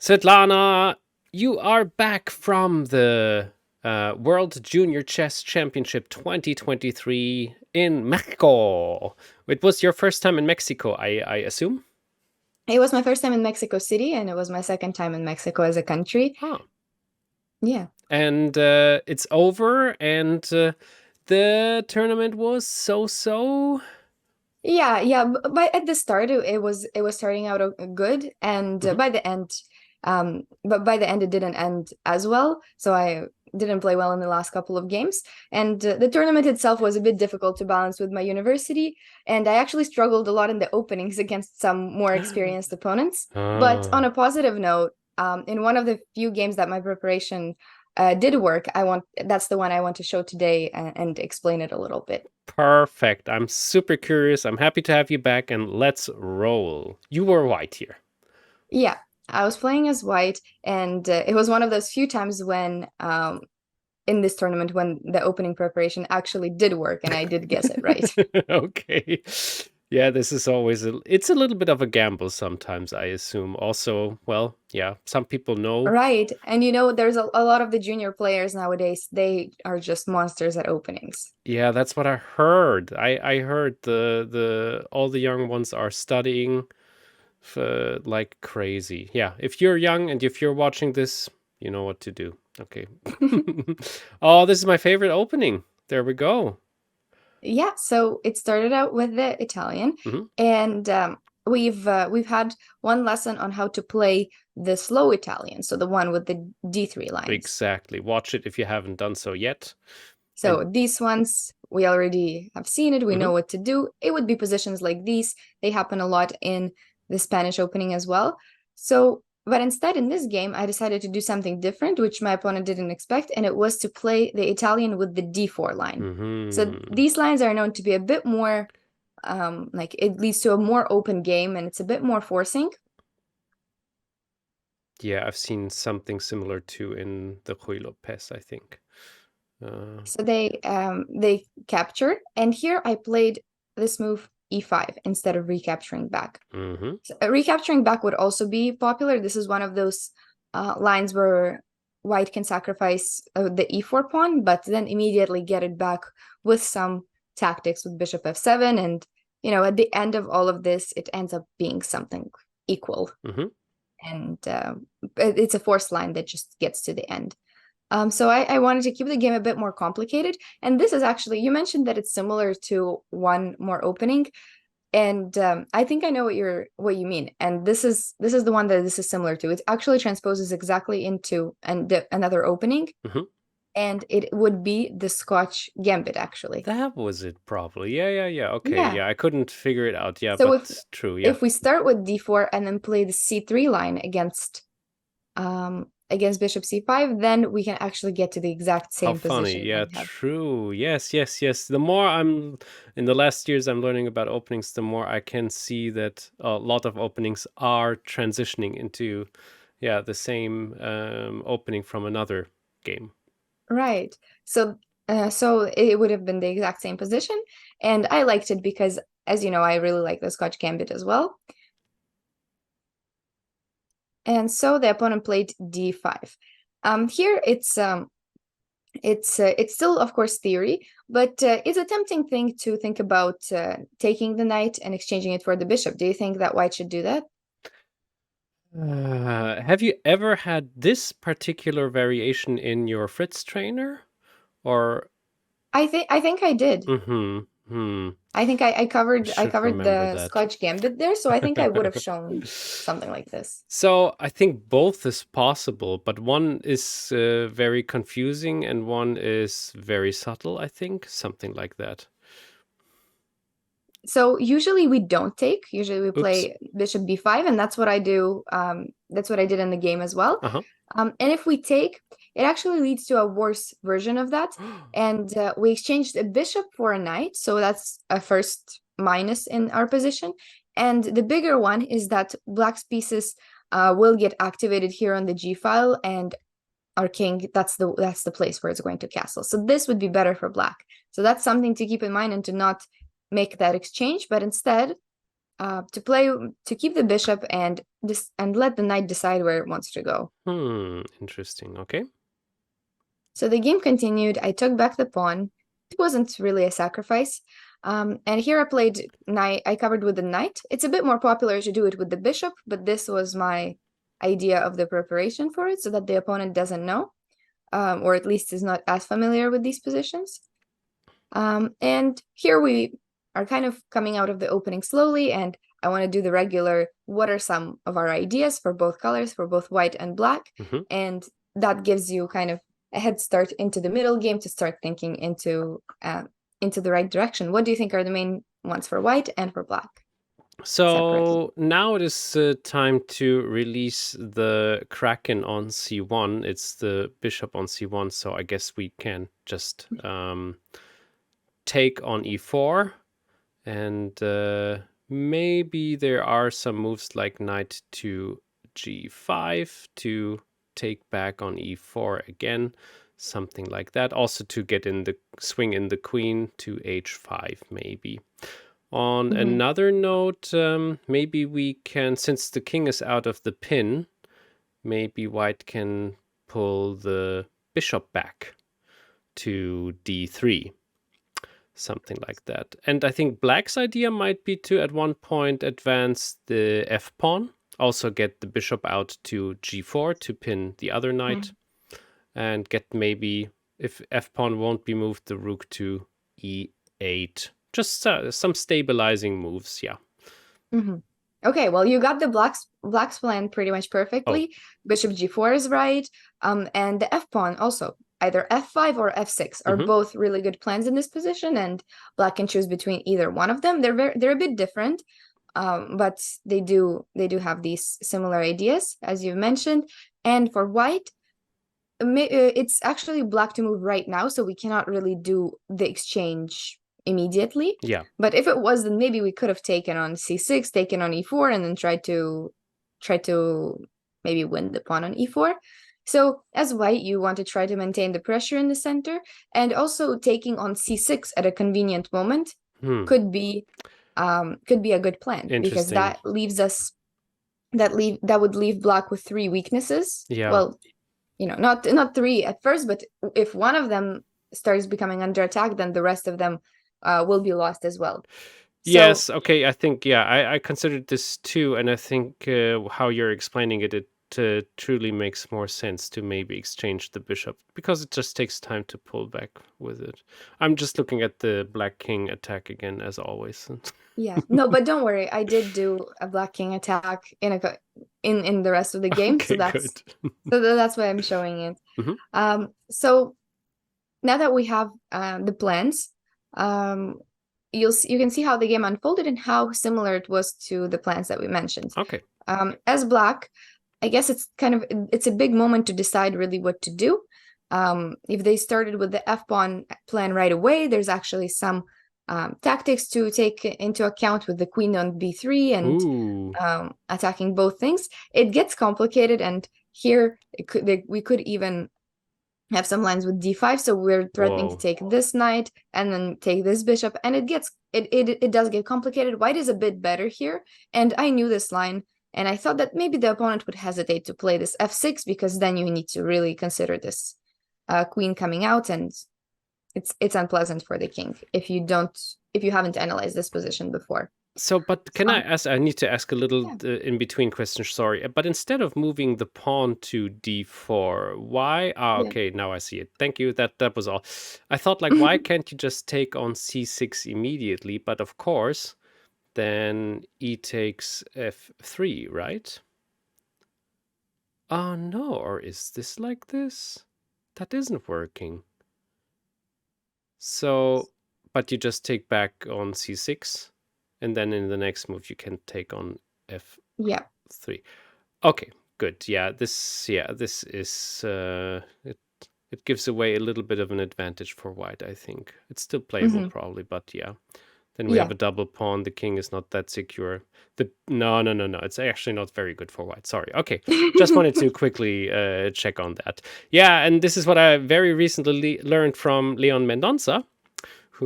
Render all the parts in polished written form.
Svitlana, you are back from the World Junior Chess Championship 2023 in Mexico. It was your first time in Mexico, I assume? It was my first time in Mexico City, and it was my second time in Mexico as a country. Huh. Yeah. And it's over, and the tournament was so-so. Yeah. But at the start, it was starting out good, and Mhm. by the end, it didn't end as well. So I didn't play well in the last couple of games, and the tournament itself was a bit difficult to balance with my university, and I actually struggled a lot in the openings against some more experienced opponents. But on Ah, a positive note, in one of the few games that my preparation did work, that's the one I want to show today and explain it a little bit. perfect. I'm super curious. I'm happy to have you back, and let's roll. You were white here. Yeah, I was playing as white, and it was one of those few times when, in this tournament, when the opening preparation actually did work, and I did guess it right. Okay. Yeah, this is always it's a little bit of a gamble sometimes, I assume. Also, well, yeah, some people know. Right, and there's a lot of the junior players nowadays. They are just monsters at openings. Yeah, that's what I heard. I heard the all the young ones are studying like crazy. Yeah, if you're young and if you're watching this, you know what to do. Okay. Oh, this is my favorite opening. There we go. Yeah, so it started out with the Italian, Hmm. and we've had one lesson on how to play the slow Italian, so the one with the D3 lines. Exactly. Watch it if you haven't done so yet. And So these ones, we already have seen it, we mhm. know what to do. It would be positions like these. They happen a lot in the Spanish opening as well. So, but instead in this game, I decided to do something different, which my opponent didn't expect, and it was to play the Italian with the D4 line. So Mhm. these lines are known to be a bit more, like it leads to a more open game, and it's a bit more forcing. Yeah, I've seen something similar to in the Rui Lopez, I think. So they capture, and here I played this move e5 instead of recapturing back. Mm-hmm. So, recapturing back would also be popular. This is one of those lines where white can sacrifice the e4 pawn, but then immediately get it back with some tactics with bishop f7. And, at the end of all of this, it ends up being something equal. Mm-hmm. And it's a forced line that just gets to the end. So I wanted to keep the game a bit more complicated. And this is actually, you mentioned that it's similar to one more opening. And I think I know what you mean. And this is the one that this is similar to. It actually transposes exactly into another opening, Mm-hmm. and it would be the Scotch Gambit, actually. That was it, probably. Yeah. Okay, Yeah. yeah, I couldn't figure it out. Yeah, So if but true. Yeah. if we start with d4 and then play the c3 line against bishop c5, then we can actually get to the exact How same funny. position Yeah, and have. true. Yes. The more I'm in the last years I'm learning about openings, the more I can see that a lot of openings are transitioning into, yeah, the same opening from another game. Right. So it would have been the exact same position, and I liked it because, as you know, I really like the Scotch Gambit as well. And so the opponent played d5. Here it's still, of course, theory, but it's a tempting thing to think about taking the knight and exchanging it for the bishop. Do you think that white should do that? Have you ever had this particular variation in your Fritz trainer? Or I think I did. hmm. I think I I covered I should covered remember the that. Scotch Gambit there, so I think I would have shown something like this. So I think both is possible, but one is very confusing and one is very subtle, I think. Something like that. So usually we don't take. Usually we Oops. play bishop b5, and that's what I do. That's what I did in the game as well. Uh-huh. And if we take, it actually leads to a worse version of that. And we exchanged a bishop for a knight, so that's a first minus in our position. And the bigger one is that black's pieces will get activated here on the g file, and our king, that's the place where it's going to castle. So this would be better for black. So that's something to keep in mind and to not make that exchange, but instead to keep the bishop and let the knight decide where it wants to go. Interesting. Okay. So the game continued. I took back the pawn. It wasn't really a sacrifice. And here I played knight. I covered with the knight. It's a bit more popular to do it with the bishop, but this was my idea of the preparation for it, so that the opponent doesn't know, or at least is not as familiar with these positions. And here we are kind of coming out of the opening slowly, and I want to do the regular, what are some of our ideas for both colors, for both white and black? And that gives you kind of a head start into the middle game to start thinking into the right direction. What do you think are the main ones for white and for black? So now it is time to release the Kraken on c1. It's the bishop on c1, so I guess we can just take on e4. And maybe there are some moves like knight to g5 to take back on e4 again. Something like that. Also to get in the swing in the queen to h5 maybe. On another note, maybe we can, since the king is out of the pin, maybe white can pull the bishop back to d3. Something like that. And I think black's idea might be to, at one point, advance the f-pawn. Also get the bishop out to g4 to pin the other knight. And get maybe, if f-pawn won't be moved, the rook to e8. Just some stabilizing moves, yeah. Okay, well, you got the black's plan pretty much perfectly. Bishop g4 is right. And the f-pawn also. Either f5 or f6 are both really good plans in this position, and black can choose between either one of them. They're a bit different, but they do have these similar ideas, as you mentioned. And for white, it's actually black to move right now, so we cannot really do the exchange immediately. Yeah. But if it was, then maybe we could have taken on c6, taken on e4, and then tried to maybe win the pawn on e4. So as white, you want to try to maintain the pressure in the center, and also taking on c6 at a convenient moment could be a good plan, because that leaves us that would leave black with 3 weaknesses. Yeah. Well, not 3 at first, but if one of them starts becoming under attack, then the rest of them will be lost as well. Yes. Okay. I think, yeah, I considered this too, and I think how you're explaining it truly makes more sense to maybe exchange the bishop, because it just takes time to pull back with it. I'm just looking at the black king attack again, as always. Yeah, no, but don't worry, I did do a black king attack in the rest of the game. Okay, so that's good. so that's why I'm showing it. So now that we have the plans, you can see how the game unfolded and how similar it was to the plans that we mentioned. Okay. As black, I guess it's a big moment to decide really what to do. If they started with the f-pawn plan right away, there's actually some tactics to take into account with the queen on b3 and attacking both things. It gets complicated, and here we could even have some lines with d5, so we're threatening to take this knight and then take this bishop, and it does get complicated. White is a bit better here, and I knew this line, and I thought that maybe the opponent would hesitate to play this f6, because then you need to really consider this queen coming out, and it's unpleasant for the king if you haven't analyzed this position before. So, but can I ask? I need to ask a little in between questions. Sorry, but instead of moving the pawn to d4, why? Okay, now I see it. Thank you. That was all. I thought, like, why can't you just take on c6 immediately? But of course, then e takes f3, right? Oh no, or is this like this? That isn't working. So, but you just take back on c6. And then in the next move, you can take on f3. Okay, good. Yeah, this is it gives away a little bit of an advantage for white, I think. It's still playable probably, but yeah. Then we have a double pawn. The king is not that secure. No. It's actually not very good for white. Sorry. Okay, just wanted to quickly check on that. Yeah, and this is what I very recently learned from Leon Mendonça,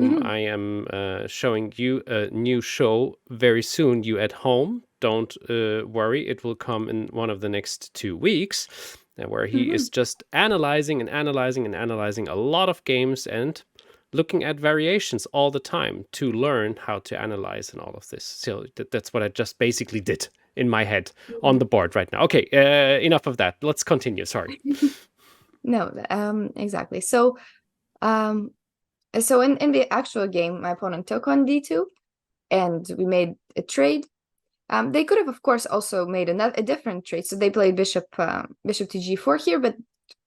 whom I am showing you a new show very soon. You at home, don't worry, it will come in one of the next 2 weeks, where he is just analyzing and analyzing and analyzing a lot of games and looking at variations all the time to learn how to analyze and all of this. So that's what I just basically did in my head on the board right now. Okay, enough of that. Let's continue. Sorry. No, exactly. So in the actual game, my opponent took on d2, and we made a trade. They could have, of course, also made a different trade. So they played bishop to g4 here, but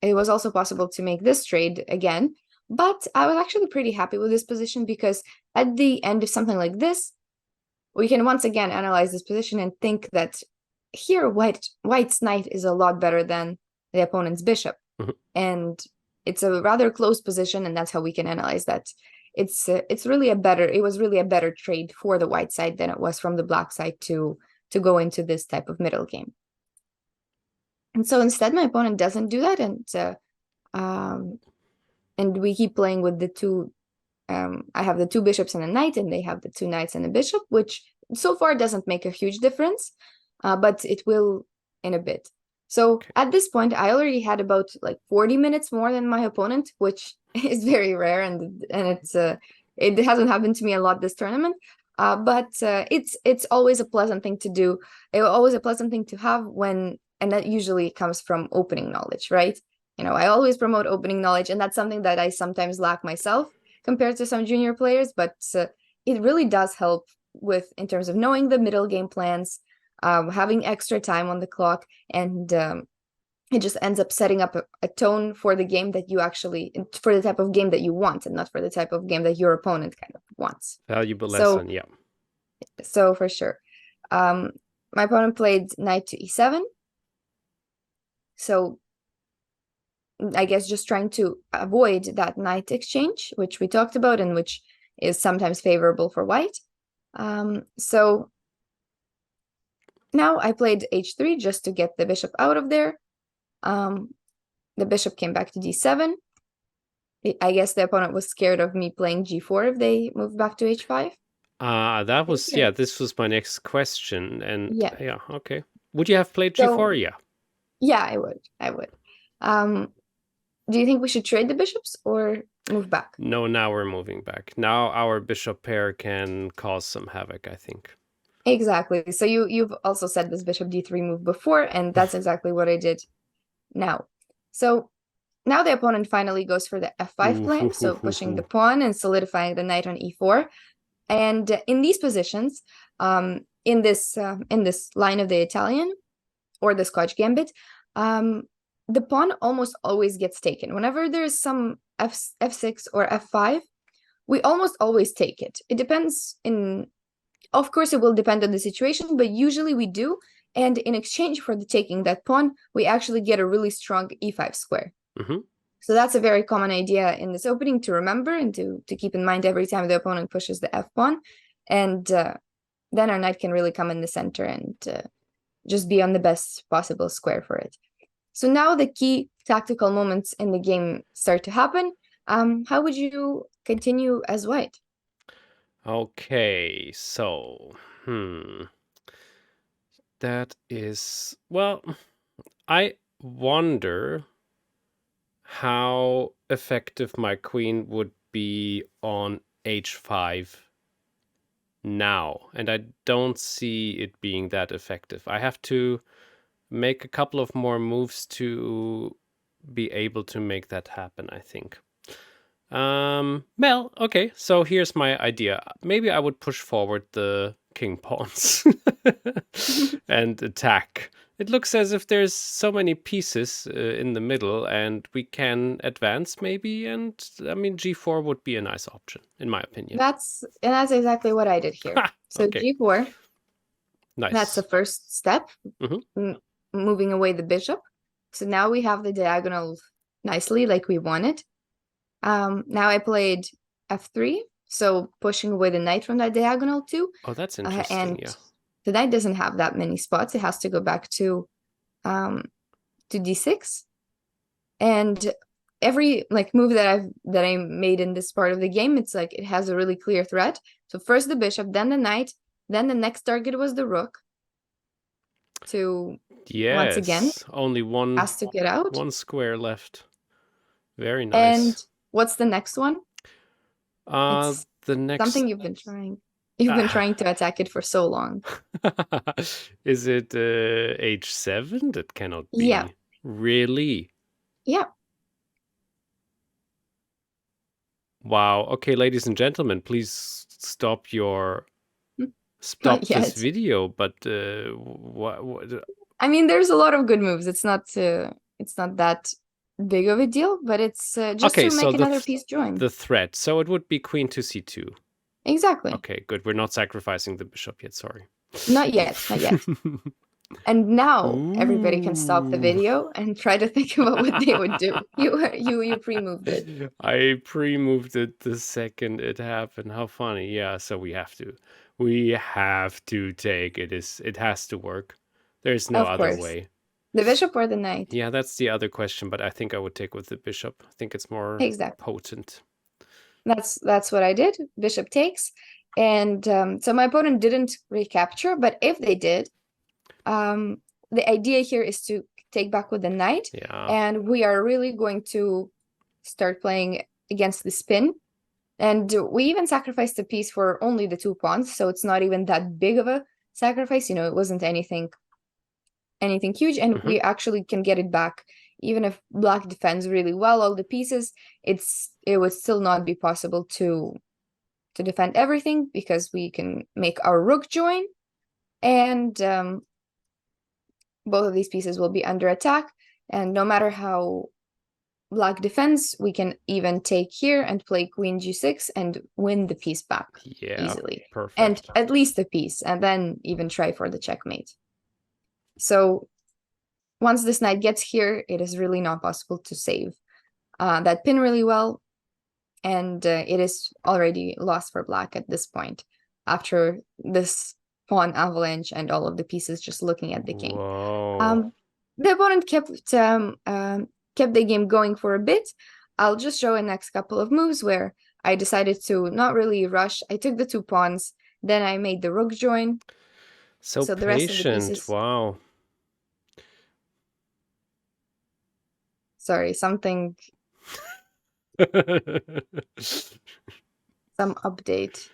it was also possible to make this trade again. But I was actually pretty happy with this position, because at the end of something like this, we can once again analyze this position and think that here white's knight is a lot better than the opponent's bishop. And it's a rather close position, and that's how we can analyze that. It was really a better trade for the white side than it was from the black side to go into this type of middle game. And so instead, my opponent doesn't do that, and we keep playing with the two. I have the 2 bishops and a knight, and they have the 2 knights and a bishop, which so far doesn't make a huge difference, but it will in a bit. So at this point, I already had about like 40 minutes more than my opponent, which is very rare, and it hasn't happened to me a lot this tournament. But it's always a pleasant thing to do. It's always a pleasant thing to have and that usually comes from opening knowledge, right? I always promote opening knowledge, and that's something that I sometimes lack myself compared to some junior players, but it really does help in terms of knowing the middle game plans, having extra time on the clock, and it just ends up setting up a tone for the game for the type of game that you want, and not for the type of game that your opponent kind of wants. Valuable lesson, yeah. So for sure. My opponent played knight to e7. So I guess just trying to avoid that knight exchange, which we talked about, and which is sometimes favorable for white. So now I played h3 just to get the bishop out of there. The bishop came back to d7. I guess the opponent was scared of me playing g4 if they moved back to h5. This was my next question. And yeah, okay. Would you have played g4? Yeah, I would. Do you think we should trade the bishops or move back? No, now we're moving back. Now our bishop pair can cause some havoc, I think. Exactly. So you've also said this bishop d3 move before, and that's exactly what I did now. So now the opponent finally goes for the f5 play, so pushing the pawn and solidifying the knight on e4. And in these positions, in this line of the Italian or the Scotch gambit, the pawn almost always gets taken. Whenever there's some f6 or f5, we almost always take it. It depends of course, it will depend on the situation, but usually we do. And in exchange for the taking that pawn, we actually get a really strong e5 square. So that's a very common idea in this opening to remember and to keep in mind every time the opponent pushes the f pawn. And then our knight can really come in the center and just be on the best possible square for it. So now the key tactical moments in the game start to happen. How would you continue as white? Okay, so that is, well, I wonder how effective my queen would be on h5 now, and I don't see it being that effective. I have to make a couple of more moves to be able to make that happen, I think. Well, okay, so here's my idea. Maybe I would push forward the king pawns and attack. It looks as if there's so many pieces in the middle, and we can advance maybe, and I mean g4 would be a nice option, in my opinion. That's exactly what I did here. So okay. G4, nice. That's the first step, moving away the bishop. So now we have the diagonal nicely like we wanted. Now I played f3, so pushing away the knight from that diagonal too. Oh, that's interesting, and yeah. The knight doesn't have that many spots. It has to go back to d6. And every like move that I made in this part of the game, it's like it has a really clear threat. So first the bishop, then the knight, then the next target was the rook. To once again Yes, only has to get out. one square left. Very And nice. what's the next one? It's The next something you've been trying. You've been trying to attack it for so long. Is it h7? That cannot be. Yeah. Really? Yeah. Wow. Okay, ladies and gentlemen, please stop Not this yet. video. But what? I mean, there's a lot of good moves. It's not that big of a deal, but it's just Okay, to so make another piece join. the threat. So it would be queen to c2. Exactly. Okay, good. We're not sacrificing the bishop yet. Sorry. Not yet. Not yet. And now everybody can stop the video and try to think about what they would do. You pre-moved it. I pre-moved it the second it happened. How funny. Yeah, so we have to take it. It has to work. There's no other way. The bishop or the knight? Yeah, that's the other question, but I think I would take with the bishop. I think it's more potent. That's what I did. Bishop takes. And so my opponent didn't recapture, but if they did, the idea here is to take back with the knight. Yeah. And we are really going to start playing against the spin. And we even sacrificed a piece for only the 2 pawns, so it's not even that big of a sacrifice. You know, it wasn't anything huge, and we actually can get it back. Even if black defends really well all the pieces, it would still not be possible to defend everything, because we can make our rook join, and both of these pieces will be under attack. And no matter how black defends, we can even take here and play queen g6 and win the piece back easily. Perfect. And at least a piece, and then even try for the checkmate. So once this knight gets here, it is really not possible to save that pin really well. And it is already lost for black at this point, after this pawn avalanche and all of the pieces just looking at the king. Whoa. The opponent kept the game going for a bit. I'll just show a next couple of moves where I decided to not really rush. I took the 2 pawns, then I made the rook join. So the patient. rest of the pieces... Wow. Sorry, something... Some update.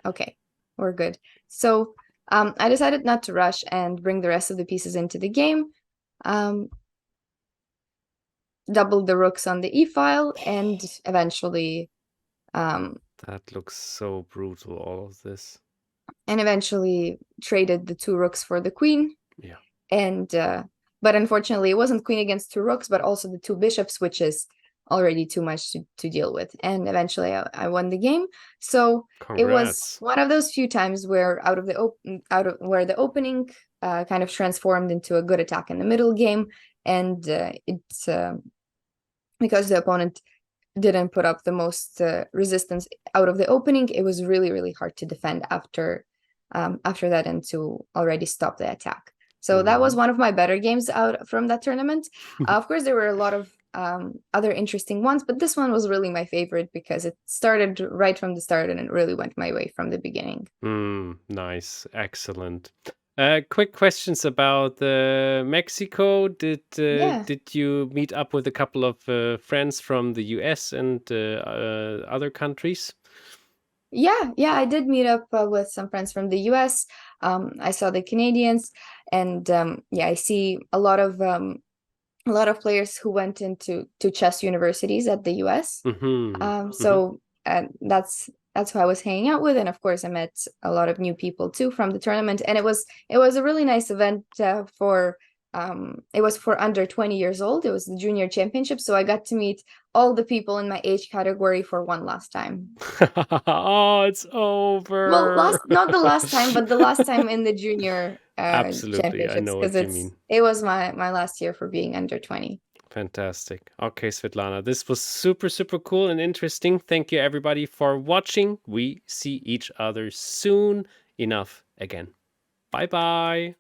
Okay, we're good. So I decided not to rush and bring the rest of the pieces into the game. Doubled the rooks on the e-file, and eventually... that looks so brutal, all of this. And eventually traded the 2 rooks for the queen. Yeah. And but unfortunately, it wasn't queen against 2 rooks, but also the 2 bishops, which is already too much to deal with. And eventually I won the game. So Congrats. It was one of those few times where where the opening kind of transformed into a good attack in the middle game. And it's because the opponent didn't put up the most resistance out of the opening, it was really, really hard to defend after that, and to already stop the attack. So that was one of my better games out from that tournament. Of course, there were a lot of other interesting ones, but this one was really my favorite because it started right from the start and it really went my way from the beginning. Nice. Excellent. Quick questions about Mexico. Did you meet up with a couple of friends from the US and other countries? Yeah, I did meet up with some friends from the US. I saw the Canadians, and I see a lot of players who went into chess universities at the US. So that's who I was hanging out with, and of course I met a lot of new people too from the tournament. And it was a really nice event for it was for under 20 years old. It was the junior championship, so I got to meet all the people in my age category for one last time. Oh, it's over. Well, not the last time, but the last time in the junior Absolutely, I know what you mean. It was my last year for being under 20. Fantastic. Okay, Svitlana, this was super, super cool and interesting. Thank you, everybody, for watching. We see each other soon enough again. Bye-bye.